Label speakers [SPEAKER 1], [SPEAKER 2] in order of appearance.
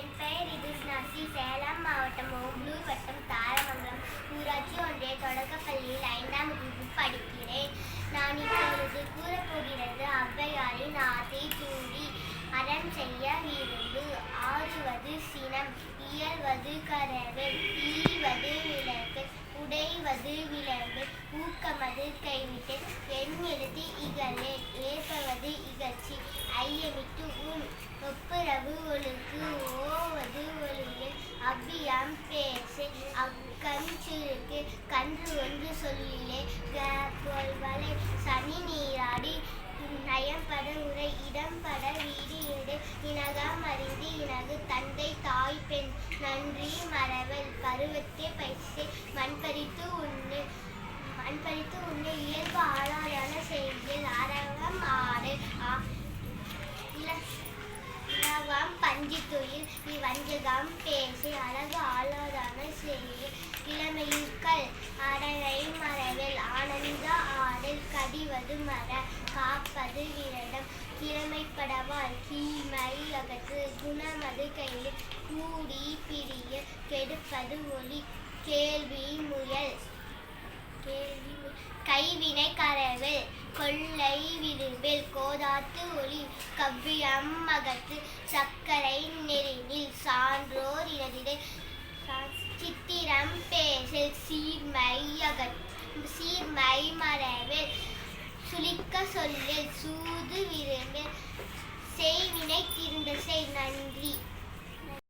[SPEAKER 1] என் பெயர் இதுஸ்நாசி. சேலம் மாவட்டம் ஓம்பலூர் வட்டம் தாரமங்கலம் ஊராட்சி ஒன்றிய தொடக்கப்பள்ளியில் 5ஆம் வகுப்பு படிக்கிறேன். நான் இப்பொழுது கூறப்போகிறது ஔவையாரின் ஆசை தூண்டி அறம் செய்ய விரும்பு. ஆறுவது சினம், இயல்வது கரவேல், ஈவது விளக்கு, உடைவது விளம்பு, ஊக்கமது கைவிட்டு, எண்ணெழுதி இகழே, ஏற்பவது இகழ்ச்சி, ஐயமிட்டு உன், ஒப்புரவு ஒழுக்கு, ஓவது ஒழுங்கு, அவ்வியம் பேசு, அக்கம் சுருக்கு, கன்று ஒன்று சொல்லிலே, வலை, சனி நீராடி, நயம்பட உரை, இடம்பட வீடு எடு, இனகம் அறிந்து இனகு, தந்தை தாய் பெண், நன்றி மறவல், பருவத்தே பயிற்சி, மண்பறித்து உண்ணு, இயல்பு ஆளாதான செய்தியில், அரவம் ஆடு, இலவம் பஞ்சி தொழில், இவ்வஞ்சகம் பேசி, அழகு ஆளாதான செய்தியில், இளமையுக்கள் அடகை மறவில், ஆனந்த ஆடல், கடிவது மர, காப்பது விரதம், திறமைப்படவால் தீமை அகற்று, குணமது கையில், கூடி பிரிய, கெடுப்பது ஒளி, கேள்வி முயல், கைவினை கரவில், கொள்ளை விரும்பில், கோதாத்து ஒளி, கவ்வியம் அகற்று, சக்கரை நெறினில், சான்றோர் இனதிடை, சித்திரம் பேசில், சீர்மை மறவில், சுளிக்க சொல்லில், சூது விரும்பில், செய்வினை திருந்த செய். நன்றி.